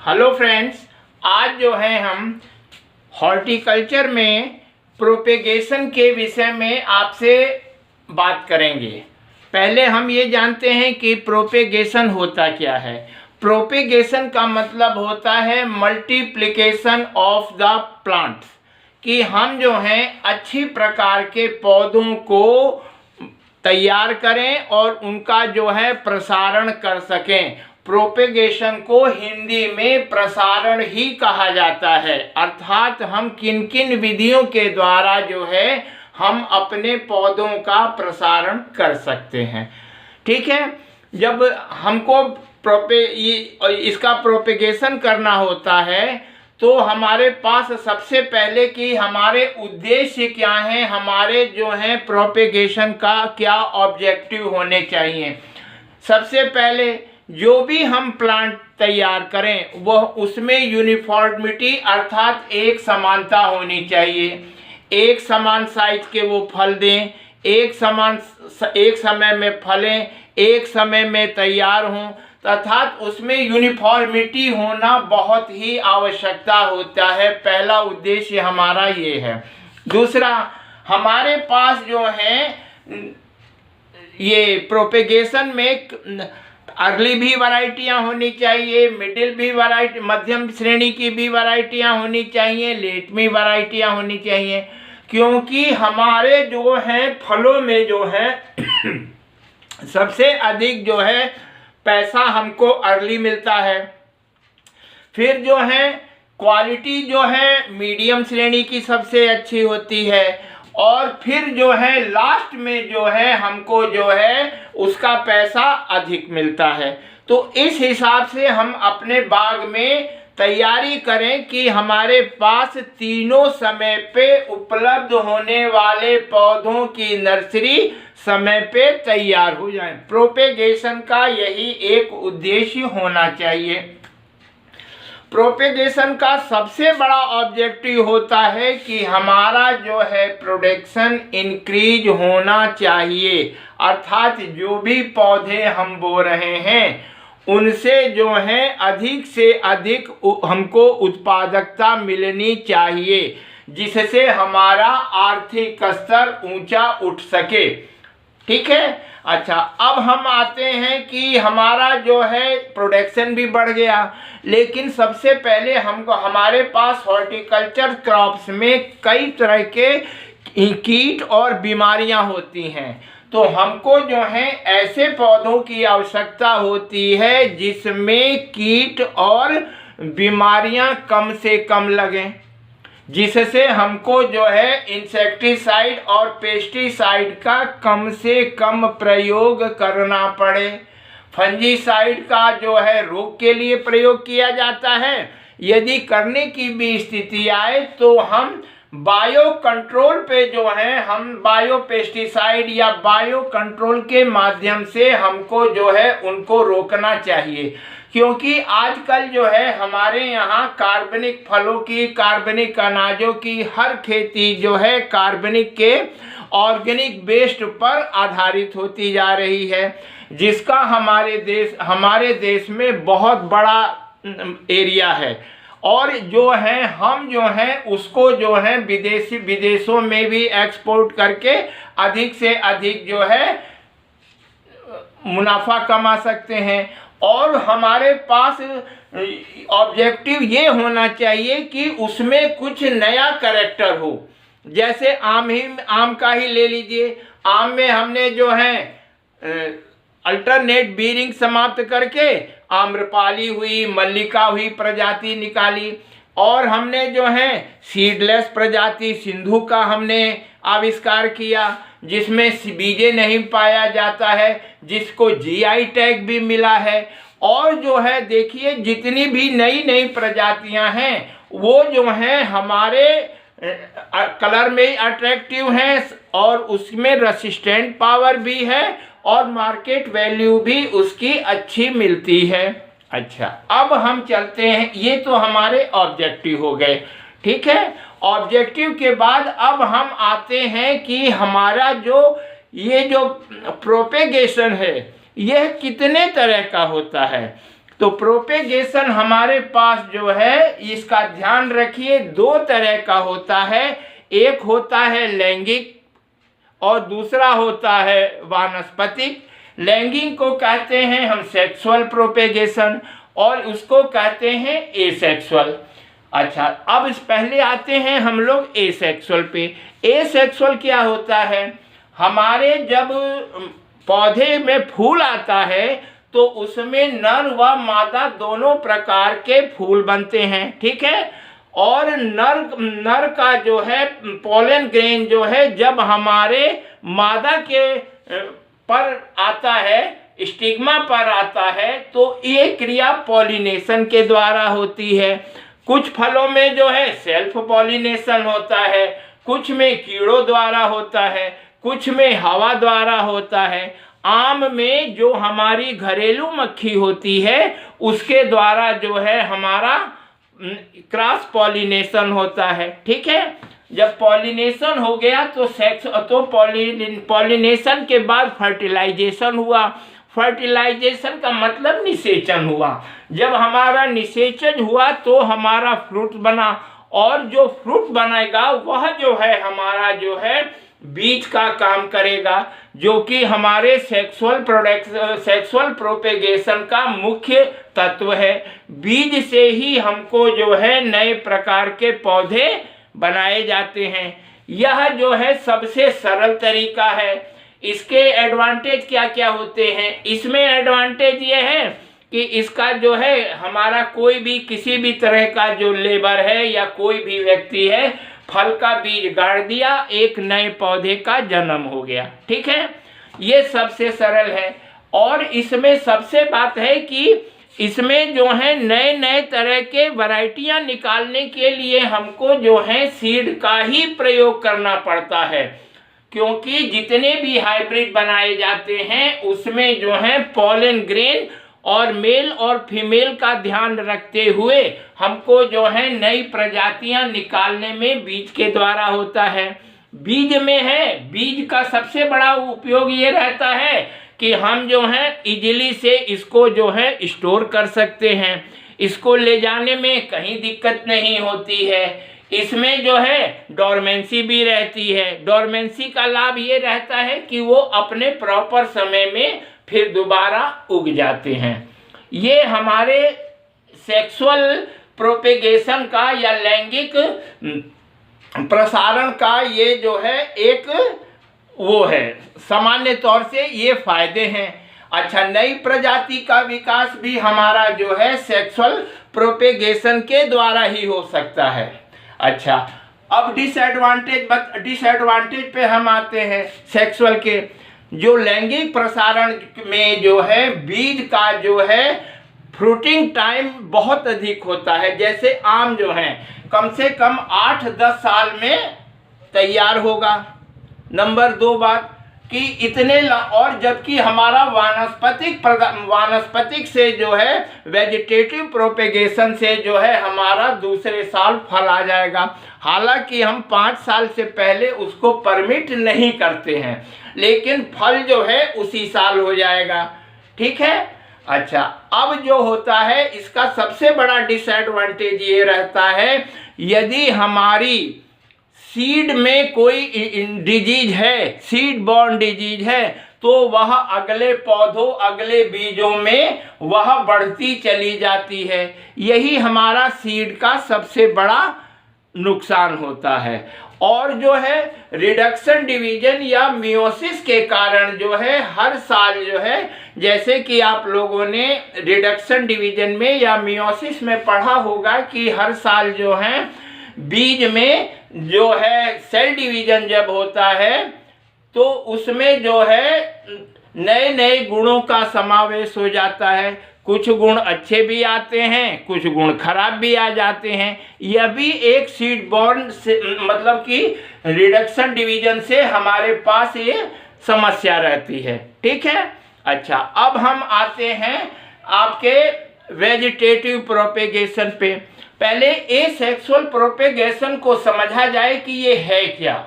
Hello friends, आज जो है हम हॉर्टिकल्चर में प्रोपेगेशन के विषय में आपसे बात करेंगे। पहले हम ये जानते हैं कि प्रोपेगेशन होता क्या है। प्रोपेगेशन का मतलब होता है मल्टीप्लिकेशन ऑफ द प्लांट्स, कि हम जो हैं अच्छी प्रकार के पौधों को तैयार करें और उनका जो है प्रसारण कर सकें। प्रोपेगेशन को हिंदी में प्रसारण ही कहा जाता है, अर्थात हम किन किन विधियों के द्वारा जो है हम अपने पौधों का प्रसारण कर सकते हैं। ठीक है, जब हमको इसका प्रोपेगेशन करना होता है तो हमारे पास सबसे पहले कि हमारे उद्देश्य क्या हैं, हमारे जो है प्रोपेगेशन का क्या ऑब्जेक्टिव होने चाहिए। सबसे पहले जो भी हम प्लांट तैयार करें वह उसमें यूनिफॉर्मिटी अर्थात एक समानता होनी चाहिए। एक समान साइज के वो फल दें, एक समय में फलें, एक समय में तैयार हों, अर्थात उसमें यूनिफॉर्मिटी होना बहुत ही आवश्यकता होता है। पहला उद्देश्य हमारा ये है। दूसरा, हमारे पास जो है ये प्रोपेगेशन में अर्ली भी वैरायटियाँ होनी चाहिए, मिडिल भी वैरायटी, मध्यम श्रेणी की भी वैरायटियाँ होनी चाहिए, लेट में वैरायटियाँ होनी चाहिए, क्योंकि हमारे जो हैं फलों में जो है सबसे अधिक जो है पैसा हमको अर्ली मिलता है। फिर जो है क्वालिटी जो है मीडियम श्रेणी की सबसे अच्छी होती है, और फिर जो है लास्ट में जो है हमको जो है उसका पैसा अधिक मिलता है। तो इस हिसाब से हम अपने बाग में तैयारी करें कि हमारे पास तीनों समय पे उपलब्ध होने वाले पौधों की नर्सरी समय पे तैयार हो जाए। प्रोपेगेशन का यही एक उद्देश्य होना चाहिए। प्रोपेगेशन का सबसे बड़ा ऑब्जेक्टिव होता है कि हमारा जो है प्रोडक्शन इंक्रीज होना चाहिए, अर्थात जो भी पौधे हम बो रहे हैं उनसे जो है अधिक से अधिक हमको उत्पादकता मिलनी चाहिए, जिससे हमारा आर्थिक स्तर ऊंचा उठ सके। ठीक है, अच्छा, अब हम आते हैं कि हमारा जो है प्रोडक्शन भी बढ़ गया, लेकिन सबसे पहले हमको हमारे पास हॉर्टिकल्चर क्रॉप्स में कई तरह के कीट और बीमारियां होती हैं। तो हमको जो है ऐसे पौधों की आवश्यकता होती है जिसमें कीट और बीमारियां कम से कम लगें, जिससे हमको जो है इंसेक्टिसाइड और पेस्टिसाइड का कम से कम प्रयोग करना पड़े। फंजीसाइड का जो है रोग के लिए प्रयोग किया जाता है। यदि करने की भी स्थिति आए तो हम बायो कंट्रोल पे जो है हम बायो पेस्टिसाइड या बायो कंट्रोल के माध्यम से हमको जो है उनको रोकना चाहिए, क्योंकि आजकल जो है हमारे यहाँ कार्बनिक फलों की, कार्बनिक अनाजों की हर खेती जो है कार्बनिक के ऑर्गेनिक बेस्ड पर आधारित होती जा रही है, जिसका हमारे देश में बहुत बड़ा एरिया है। और जो है हम जो है उसको जो है विदेशों में भी एक्सपोर्ट करके अधिक से अधिक जो है मुनाफा कमा सकते हैं। और हमारे पास ऑब्जेक्टिव ये होना चाहिए कि उसमें कुछ नया कैरेक्टर हो। जैसे आम का ही ले लीजिए। आम में हमने जो है अल्टरनेट बीरिंग समाप्त करके आम्रपाली हुई, मल्लिका हुई प्रजाति निकाली, और हमने जो है सीडलेस प्रजाति सिंधु का हमने आविष्कार किया, जिसमें बीजे नहीं पाया जाता है, जिसको जीआई टैग भी मिला है। और जो है देखिए जितनी भी नई नई प्रजातियां हैं वो जो हैं हमारे कलर में अट्रैक्टिव हैं और उसमें रेसिस्टेंट पावर भी है और मार्केट वैल्यू भी उसकी अच्छी मिलती है। अच्छा, अब हम चलते हैं, ये तो हमारे ऑब्जेक्टिव हो गए। ठीक है, ऑब्जेक्टिव के बाद अब हम आते हैं कि हमारा ये जो प्रोपेगेशन है यह कितने तरह का होता है। तो प्रोपेगेशन हमारे पास जो है, इसका ध्यान रखिए, दो तरह का होता है। एक होता है लैंगिक और दूसरा होता है वानस्पतिक। लैंगिक को कहते हैं हम सेक्सुअल प्रोपेगेशन और उसको कहते हैं एसेक्सुअल। अच्छा, अब इस पहले आते हैं हम लोग एसेक्सुअल पे। एसेक्सुअल क्या होता है? हमारे जब पौधे में फूल आता है तो उसमें नर व मादा दोनों प्रकार के फूल बनते हैं, ठीक है। और नर का जो है पोलन ग्रेन जो है जब हमारे मादा के पर आता है, स्टिग्मा पर आता है, तो ये क्रिया पॉलिनेशन के द्वारा होती है। कुछ फलों में जो है सेल्फ पॉलिनेशन होता है, कुछ में कीड़ों द्वारा होता है, कुछ में हवा द्वारा होता है। आम में जो हमारी घरेलू मक्खी होती है उसके द्वारा जो है हमारा क्रॉस पॉलिनेशन होता है, ठीक है। जब पॉलिनेशन हो गया तो पॉलिनेशन के बाद फर्टिलाइजेशन हुआ। फर्टिलाइजेशन का मतलब निषेचन हुआ। जब हमारा निषेचन हुआ तो हमारा फ्रूट बना, और जो फ्रूट बनेगा वह जो है हमारा जो है बीज का काम करेगा, जो कि हमारे सेक्सुअल प्रोपेगेशन का मुख्य तत्व है। बीज से ही हमको जो है नए प्रकार के पौधे बनाए जाते हैं। यह जो है सबसे सरल तरीका है। इसके एडवांटेज क्या क्या होते हैं? इसमें एडवांटेज ये है कि इसका जो है हमारा कोई भी किसी भी तरह का जो लेबर है या कोई भी व्यक्ति है, फल का बीज गाड़ दिया, एक नए पौधे का जन्म हो गया, ठीक है। ये सबसे सरल है। और इसमें सबसे बात है कि इसमें जो है नए नए तरह के वैरायटियां निकालने के लिए हमको जो है सीड का ही प्रयोग करना पड़ता है, क्योंकि जितने भी हाइब्रिड बनाए जाते हैं उसमें जो है पोलन ग्रेन और मेल और फीमेल का ध्यान रखते हुए हमको जो है नई प्रजातियां निकालने में बीज के द्वारा होता है। बीज में है, बीज का सबसे बड़ा उपयोग ये रहता है कि हम जो है इजीली से इसको जो है स्टोर कर सकते हैं। इसको ले जाने में कहीं दिक्कत नहीं होती है। इसमें जो है डोरमेंसी भी रहती है। डोरमेंसी का लाभ ये रहता है कि वो अपने प्रॉपर समय में फिर दोबारा उग जाते हैं। ये हमारे सेक्सुअल प्रोपेगेशन का या लैंगिक प्रसारण का ये जो है एक वो है, सामान्य तौर से ये फायदे हैं। अच्छा, नई प्रजाति का विकास भी हमारा जो है सेक्सुअल प्रोपेगेशन के द्वारा ही हो सकता है। अच्छा, अब डिसएडवांटेज पे हम आते हैं सेक्सुअल के। जो लैंगिक प्रसारण में जो है बीज का जो है फ्रूटिंग टाइम बहुत अधिक होता है। जैसे आम जो है कम से कम 8-10 साल में तैयार होगा। नंबर 2 बात कि और जबकि हमारा वानस्पतिक से जो है वेजिटेटिव प्रोपेगेशन से जो है हमारा दूसरे साल फल आ जाएगा। हालांकि हम 5 साल से पहले उसको परमिट नहीं करते हैं, लेकिन फल जो है उसी साल हो जाएगा, ठीक है। अच्छा, अब जो होता है इसका सबसे बड़ा डिसएडवांटेज ये रहता है, यदि हमारी सीड में कोई डिजीज है, सीड बॉर्न डिजीज है, तो वह अगले पौधों, अगले बीजों में वह बढ़ती चली जाती है। यही हमारा सीड का सबसे बड़ा नुकसान होता है। और जो है रिडक्शन डिवीजन या मियोसिस के कारण जो है हर साल जो है, जैसे कि आप लोगों ने रिडक्शन डिवीजन में या मियोसिस में पढ़ा होगा कि हर साल जो है बीज में जो है सेल डिवीजन जब होता है तो उसमें जो है नए नए गुणों का समावेश हो जाता है। कुछ गुण अच्छे भी आते हैं, कुछ गुण खराब भी आ जाते हैं। यह भी एक सीड बॉर्न से मतलब कि रिडक्शन डिवीजन से हमारे पास ये समस्या रहती है, ठीक है। अच्छा, अब हम आते हैं आपके वेजिटेटिव प्रोपेगेशन पे। पहले एसेक्सुअल प्रोपेगेशन को समझा जाए कि ये है क्या।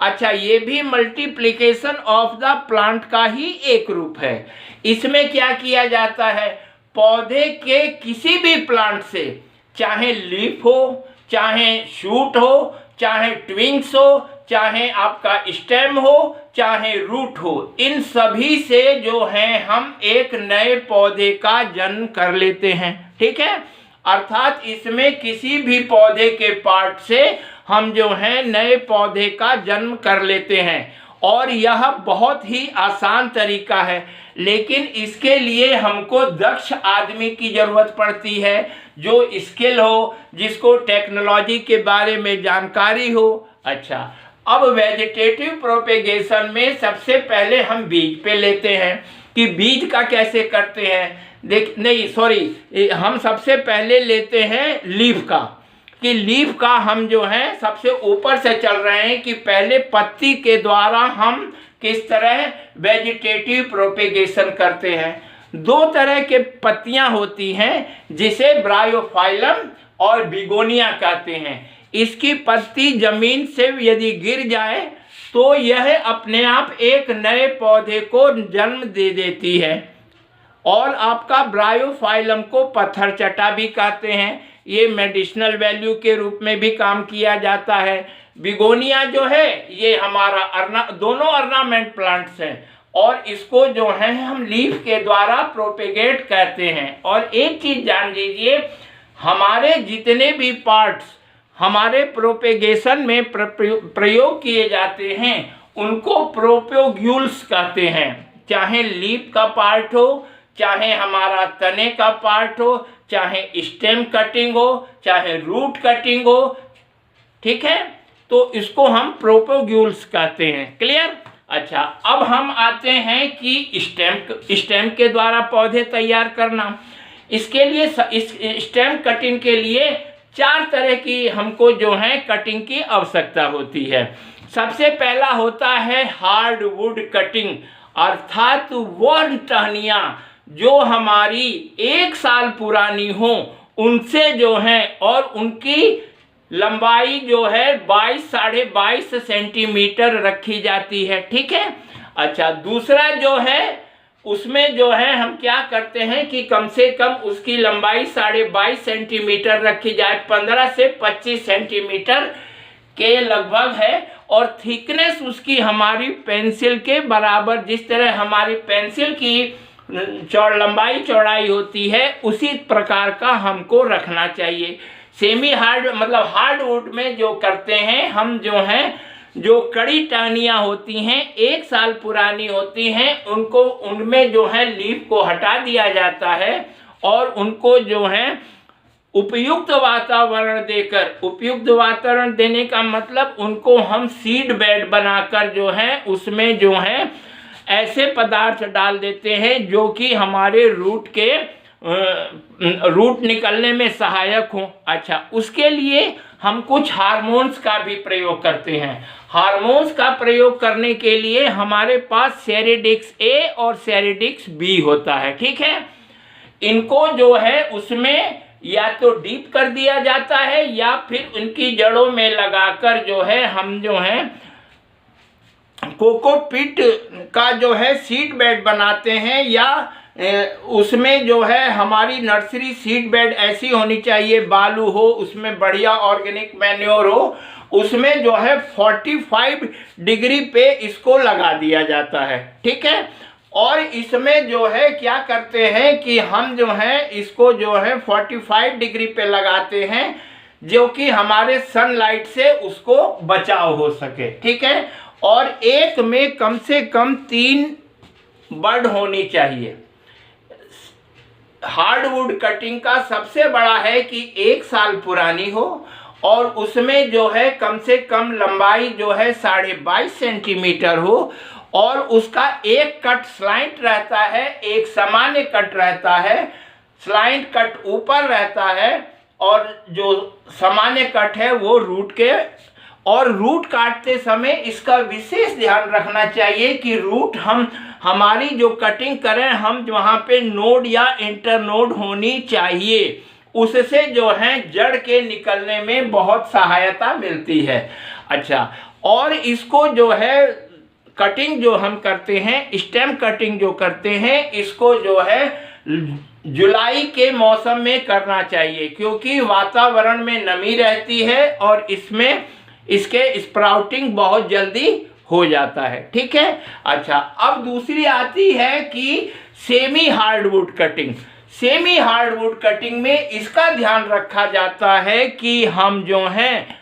अच्छा, ये भी मल्टीप्लिकेशन ऑफ द प्लांट का ही एक रूप है। इसमें क्या किया जाता है, पौधे के किसी भी प्लांट से, चाहे लीफ हो, चाहे शूट हो, चाहे ट्विंग्स हो, चाहे आपका स्टेम हो, चाहे रूट हो, इन सभी से जो है हम एक नए पौधे का जन्म कर लेते हैं। ठीक है, अर्थात इसमें किसी भी पौधे के पार्ट से हम जो है नए पौधे का जन्म कर लेते हैं। और यह बहुत ही आसान तरीका है, लेकिन इसके लिए हमको दक्ष आदमी की ज़रूरत पड़ती है, जो स्किल हो, जिसको टेक्नोलॉजी के बारे में जानकारी हो। अच्छा, अब वेजिटेटिव प्रोपेगेशन में सबसे पहले हम बीज पे लेते हैं कि बीज का कैसे करते हैं। हम सबसे पहले लेते हैं लीफ का, कि लीफ का हम जो है सबसे ऊपर से चल रहे हैं कि पहले पत्ती के द्वारा हम किस तरह वेजिटेटिव प्रोपेगेशन करते हैं। दो तरह के पत्तियां होती हैं, जिसे ब्रायोफाइलम और बिगोनिया कहते हैं। इसकी पत्ती जमीन से यदि गिर जाए तो यह अपने आप एक नए पौधे को जन्म दे देती है। और आपका ब्रायोफाइलम को पत्थर चटा भी कहते हैं, ये मेडिसिनल वैल्यू के रूप में भी काम किया जाता है। बिगोनिया जो है ये हमारा दोनों ऑर्नामेंट प्लांट्स हैं, और इसको जो है हम लीफ के द्वारा प्रोपेगेट करते हैं। और एक चीज जान लीजिए, हमारे जितने भी पार्ट्स हमारे प्रोपेगेशन में प्रयोग किए जाते हैं उनको प्रोपोग्यूल्स कहते हैं। चाहे लीफ का पार्ट हो, चाहे हमारा तने का पार्ट हो, चाहे स्टेम कटिंग हो, चाहे रूट कटिंग हो। ठीक है, तो इसको हम प्रोपोग्यूल्स कहते हैं। क्लियर? अच्छा, अब हम आते हैं कि स्टेम के द्वारा पौधे तैयार करना। इसके लिए स्टेम कटिंग के लिए 4 तरह की हमको जो है कटिंग की आवश्यकता होती है। सबसे पहला होता है हार्डवुड कटिंग, अर्थात वह टहनियाँ जो हमारी 1 साल पुरानी हो उनसे जो है, और उनकी लंबाई जो है 22 साढ़े 22 सेंटीमीटर रखी जाती है। ठीक है। अच्छा, दूसरा जो है उसमें जो है हम क्या करते हैं कि कम से कम उसकी लंबाई 22.5 सेंटीमीटर रखी जाए, 15 से 25 सेंटीमीटर के लगभग है। और थिकनेस उसकी हमारी पेंसिल के बराबर, जिस तरह हमारी पेंसिल की लंबाई चौड़ाई होती है उसी प्रकार का हमको रखना चाहिए। सेमी हार्ड मतलब हार्डवुड में जो करते हैं हम जो हैं, जो कड़ी टहनियाँ होती हैं 1 साल पुरानी होती हैं, उनको उनमें जो है लीफ को हटा दिया जाता है और उनको जो है उपयुक्त वातावरण देकर, उपयुक्त वातावरण देने का मतलब उनको हम सीड बेड बनाकर जो है उसमें जो है ऐसे पदार्थ डाल देते हैं जो कि हमारे रूट निकलने में सहायक हो। अच्छा, उसके लिए हम कुछ हार्मोन्स का भी प्रयोग करते हैं। हार्मोन्स का प्रयोग करने के लिए हमारे पास सेरेडिक्स ए और सेरेडिक्स बी होता है। ठीक है, इनको जो है उसमें या तो डीप कर दिया जाता है या फिर उनकी जड़ों में लगाकर जो है हम जो है कोकोपीट का जो है सीड बेड बनाते हैं, या उसमें जो है हमारी नर्सरी सीड बेड ऐसी होनी चाहिए, बालू हो, उसमें बढ़िया ऑर्गेनिक मैन्योर हो, उसमें जो है 45 डिग्री पे इसको लगा दिया जाता है। ठीक है, और इसमें जो है क्या करते हैं कि हम जो है इसको जो है 45 डिग्री पे लगाते हैं, जो कि हमारे सनलाइट से उसको बचाव हो सके। ठीक है, और एक में कम से कम 3 बड होनी चाहिए। हार्डवुड कटिंग का सबसे बड़ा है कि 1 साल पुरानी हो और उसमें जो है कम से कम लंबाई जो है 22.5 सेंटीमीटर हो, और उसका एक कट स्लाइंट रहता है, एक सामान्य कट रहता है। स्लाइंट कट ऊपर रहता है और जो सामान्य कट है वो रूट के, और रूट काटते समय इसका विशेष ध्यान रखना चाहिए कि रूट हमारी जो कटिंग करें हम वहाँ पे नोड या इंटरनोड होनी चाहिए, उससे जो है जड़ के निकलने में बहुत सहायता मिलती है। अच्छा, और इसको जो है कटिंग जो हम करते हैं, स्टेम कटिंग जो करते हैं, इसको जो है जुलाई के मौसम में करना चाहिए, क्योंकि वातावरण में नमी रहती है और इसमें इसके स्प्राउटिंग बहुत जल्दी हो जाता है। ठीक है। अच्छा, अब दूसरी आती है कि semi hardwood cutting. Semi hardwood cutting में इसका ध्यान रखा जाता है कि हम जो हैं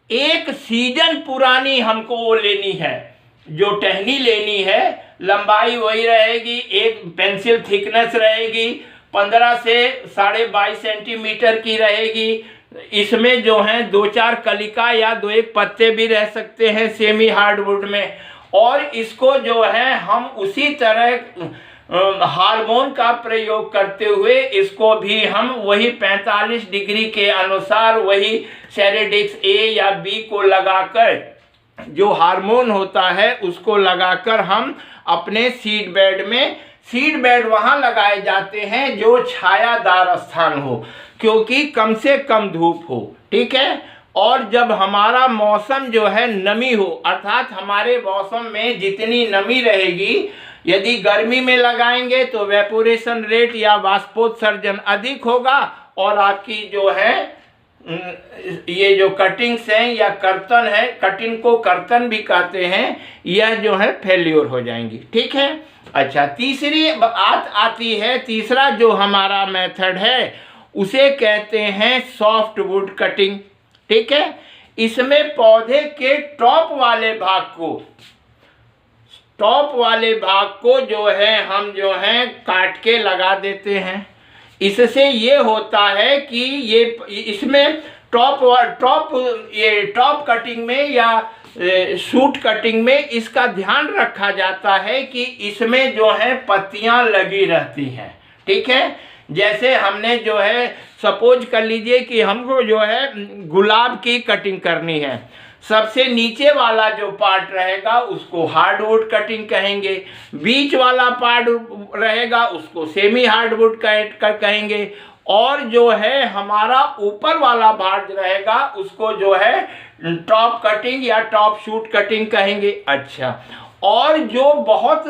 एक सीजन पुरानी हमको वो लेनी है, जो टहनी लेनी है, लंबाई वही रहेगी, एक पेंसिल थिकनेस रहेगी, 15 से 22.5 सेंटीमीटर की रहेगी। इसमें जो है 2-4 कलिका या 2-1 पत्ते भी रह सकते हैं सेमी हार्डवुड में। और इसको जो है हम उसी तरह हार्मोन का प्रयोग करते हुए इसको भी हम वही 45 डिग्री के अनुसार वही सेरेडिक्स ए या बी को लगाकर, जो हार्मोन होता है उसको लगाकर हम अपने सीड बेड में, सीड बेड वहाँ लगाए जाते हैं जो छायादार स्थान हो, क्योंकि कम से कम धूप हो। ठीक है। और जब हमारा मौसम जो है नमी हो, अर्थात हमारे मौसम में जितनी नमी रहेगी, यदि गर्मी में लगाएंगे तो वेपोरेशन रेट या वाष्पोत्सर्जन अधिक होगा और आपकी जो है ये जो कटिंग्स हैं या कर्तन है, कटिंग को कर्तन भी कहते हैं, यह जो है फेल्योर हो जाएंगी। ठीक है। अच्छा, तीसरी बात आती है, तीसरा जो हमारा मेथड है उसे कहते हैं सॉफ्ट वुड कटिंग। ठीक है। इसमें पौधे के टॉप वाले भाग को जो है हम जो है काट के लगा देते हैं। इससे ये होता है कि ये इसमें टॉप कटिंग में या शूट कटिंग में इसका ध्यान रखा जाता है कि इसमें जो है पत्तियां लगी रहती हैं। ठीक है। जैसे हमने जो है सपोज कर लीजिए कि हमको जो है गुलाब की कटिंग करनी है, सबसे नीचे वाला जो पार्ट रहेगा उसको हार्डवुड कटिंग कहेंगे, बीच वाला पार्ट रहेगा उसको सेमी हार्डवुड कहेंगे, और जो है हमारा ऊपर वाला भाग रहेगा उसको जो है टॉप कटिंग या टॉप शूट कटिंग कहेंगे। अच्छा, और जो बहुत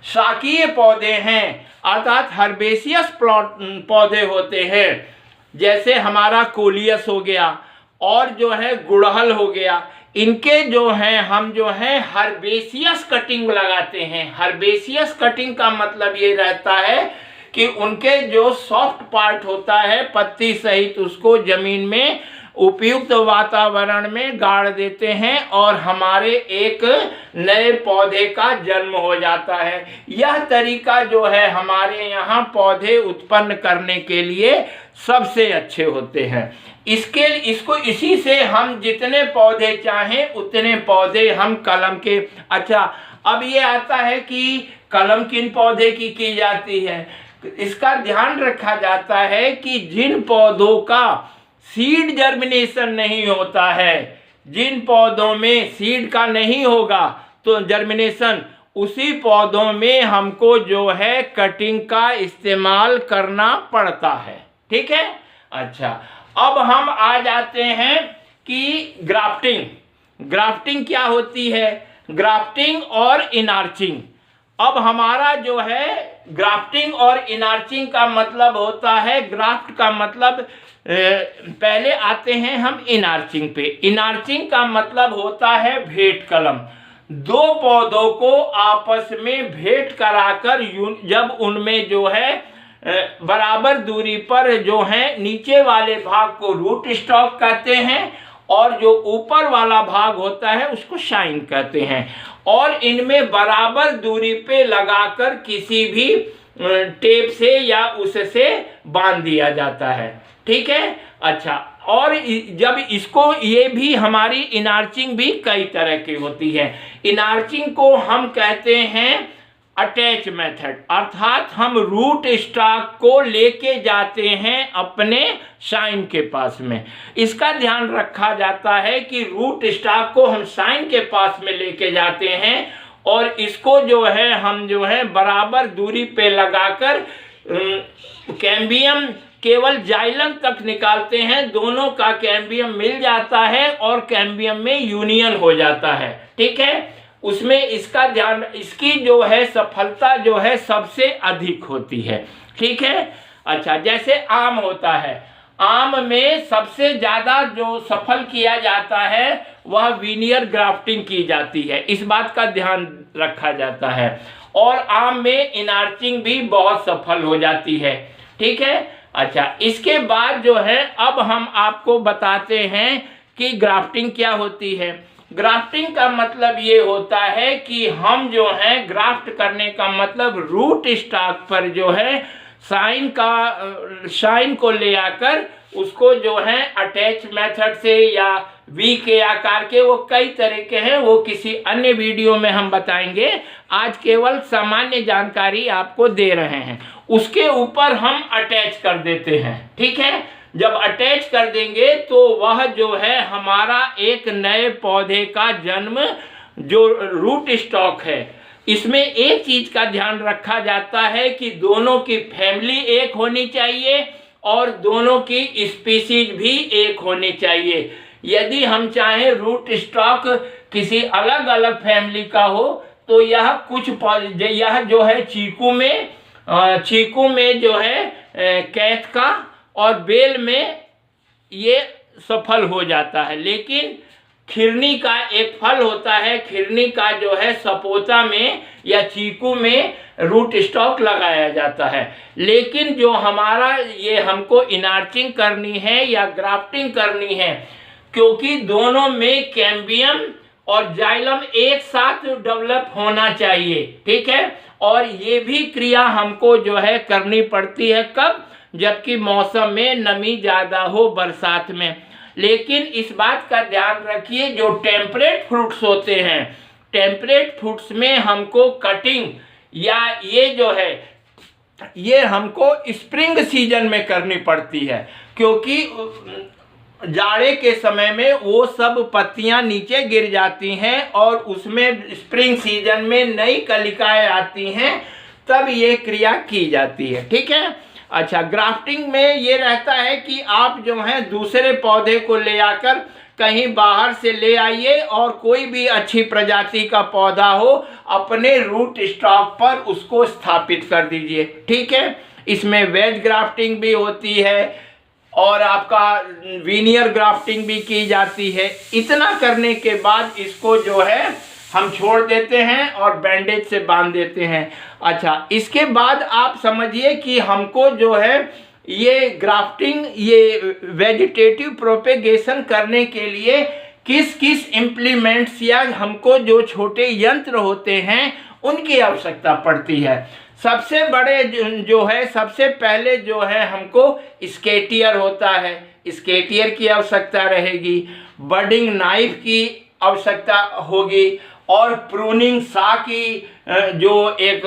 शाकीय पौधे हैं अर्थात हर्बेशियस पौधे होते हैं, जैसे हमारा कोलियस हो गया और जो है गुड़हल हो गया, इनके जो हैं हम जो है हर्बेशियस कटिंग लगाते हैं। हर्बेशियस कटिंग का मतलब ये रहता है कि उनके जो सॉफ्ट पार्ट होता है पत्ती सहित उसको जमीन में उपयुक्त वातावरण में गाड़ देते हैं और हमारे एक नए पौधे का जन्म हो जाता है। यह तरीका जो है हमारे यहाँ पौधे उत्पन्न करने के लिए सबसे अच्छे होते हैं। इसको इसी से हम जितने पौधे चाहें उतने पौधे हम कलम के। अच्छा, अब ये आता है कि कलम किन पौधे की जाती है। इसका ध्यान रखा जाता है कि जिन पौधों का सीड जर्मिनेशन नहीं होता है, जिन पौधों में सीड का नहीं होगा तो जर्मिनेशन, उसी पौधों में हमको जो है कटिंग का इस्तेमाल करना पड़ता है। ठीक है। अच्छा, अब हम आ जाते हैं कि ग्राफ्टिंग क्या होती है। ग्राफ्टिंग और इनार्चिंग। अब हमारा जो है ग्राफ्टिंग और इनार्चिंग का मतलब होता है, ग्राफ्ट का मतलब पहले आते हैं हम इनार्चिंग पे। इनार्चिंग का मतलब होता है भेंट कलम। दो पौधों को आपस में भेंट कराकर जब उनमें जो है बराबर दूरी पर जो है नीचे वाले भाग को रूट स्टॉक कहते हैं और जो ऊपर वाला भाग होता है उसको शाइन कहते हैं, और इनमें बराबर दूरी पे लगाकर किसी भी टेप से या उससे बांध दिया जाता है। ठीक है। अच्छा, और जब इसको ये भी हमारी इनार्चिंग भी कई तरह की होती है। इनार्चिंग को हम कहते हैं अटैच मेथड, अर्थात हम रूट स्टॉक को लेके जाते हैं अपने शाइन के पास में। इसका ध्यान रखा जाता है कि रूट स्टॉक को हम शाइन के पास में लेके जाते हैं और इसको जो है हम जो है बराबर दूरी पे लगाकर कैम्बियम केवल जाइलम तक निकालते हैं, दोनों का कैम्बियम मिल जाता है और कैम्बियम में यूनियन हो जाता है। ठीक है। उसमें इसका ध्यान, इसकी जो है सफलता जो है सबसे अधिक होती है। ठीक है। अच्छा, जैसे आम होता है, आम में सबसे ज़्यादा जो सफल किया जाता है वह वीनियर ग्राफ्टिंग की जाती है, इस बात का ध्यान रखा जाता है। और आम में इनार्चिंग भी बहुत सफल हो जाती है, ठीक है। अच्छा, इसके बाद जो है अब हम आपको बताते हैं कि ग्राफ्टिंग क्या होती है। ग्राफ्टिंग का मतलब ये होता है कि हम जो है ग्राफ्ट करने का मतलब रूट स्टॉक पर जो है साइन को ले आकर उसको जो है अटैच मेथड से या वी के आकार के, वो कई तरह के हैं, वो किसी अन्य वीडियो में हम बताएंगे। आज केवल सामान्य जानकारी आपको दे रहे हैं, उसके ऊपर हम अटैच कर देते हैं, ठीक है। जब अटैच कर देंगे तो वह जो है हमारा एक नए पौधे का जन्म, जो रूट स्टॉक है, इसमें एक चीज का ध्यान रखा जाता है कि दोनों की फैमिली एक होनी चाहिए और दोनों की स्पीसीज भी एक होनी चाहिए। यदि हम चाहें रूट स्टॉक किसी अलग अलग फैमिली का हो तो यह जो है चीकू में जो है कैथ का और बेल में ये सफल हो जाता है। लेकिन खिरनी का एक फल होता है, खिरनी का जो है सपोता में या चीकू में रूट स्टॉक लगाया जाता है। लेकिन जो हमारा ये हमको इनार्चिंग करनी है या ग्राफ्टिंग करनी है, क्योंकि दोनों में कैम्बियम और जाइलम एक साथ डेवलप होना चाहिए, ठीक है। और ये भी क्रिया हमको जो है करनी पड़ती है कब, जबकि मौसम में नमी ज़्यादा हो, बरसात में। लेकिन इस बात का ध्यान रखिए, जो टेम्परेट फ्रूट्स होते हैं, टेम्परेट फ्रूट्स में हमको कटिंग या ये जो है ये हमको स्प्रिंग सीजन में करनी पड़ती है, क्योंकि जाड़े के समय में वो सब पत्तियां नीचे गिर जाती हैं और उसमें स्प्रिंग सीजन में नई कलिकाएं आती हैं, तब ये क्रिया की जाती है, ठीक है। अच्छा, ग्राफ्टिंग में ये रहता है कि आप जो है दूसरे पौधे को ले आकर कहीं बाहर से ले आइए और कोई भी अच्छी प्रजाति का पौधा हो अपने रूट स्टॉक पर उसको स्थापित कर दीजिए, ठीक है। इसमें वेज ग्राफ्टिंग भी होती है और आपका वीनियर ग्राफ्टिंग भी की जाती है। इतना करने के बाद इसको जो है हम छोड़ देते हैं और बैंडेज से बांध देते हैं। अच्छा, इसके बाद आप समझिए कि हमको जो है ये ग्राफ्टिंग, ये वेजिटेटिव प्रोपेगेशन करने के लिए किस किस इम्प्लीमेंट्स या हमको जो छोटे यंत्र होते हैं उनकी आवश्यकता पड़ती है। सबसे बड़े जो है, सबसे पहले जो है हमको स्केटियर होता है, स्केटियर की आवश्यकता रहेगी, बडिंग नाइफ की आवश्यकता होगी और प्रूनिंग सा की जो एक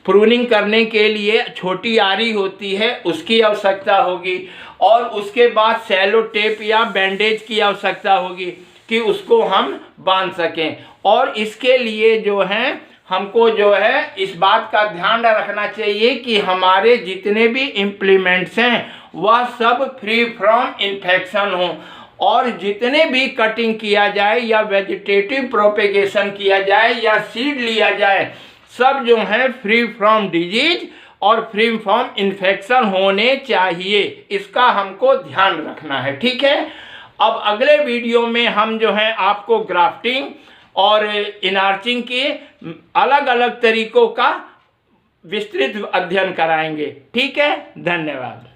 प्रूनिंग करने के लिए छोटी आरी होती है उसकी आवश्यकता होगी और उसके बाद सेलो टेप या बैंडेज की आवश्यकता होगी कि उसको हम बांध सकें। और इसके लिए जो है हमको जो है इस बात का ध्यान रखना चाहिए कि हमारे जितने भी इम्प्लीमेंट्स हैं वह सब फ्री फ्रॉम इन्फेक्शन हो और जितने भी कटिंग किया जाए या वेजिटेटिव प्रोपेगेशन किया जाए या सीड लिया जाए, सब जो है फ्री फ्रॉम डिजीज और फ्री फ्रॉम इन्फेक्शन होने चाहिए। इसका हमको ध्यान रखना है, ठीक है। अब अगले वीडियो में हम जो है आपको ग्राफ्टिंग और इनार्चिंग के अलग अलग तरीकों का विस्तृत अध्ययन कराएंगे, ठीक है। धन्यवाद।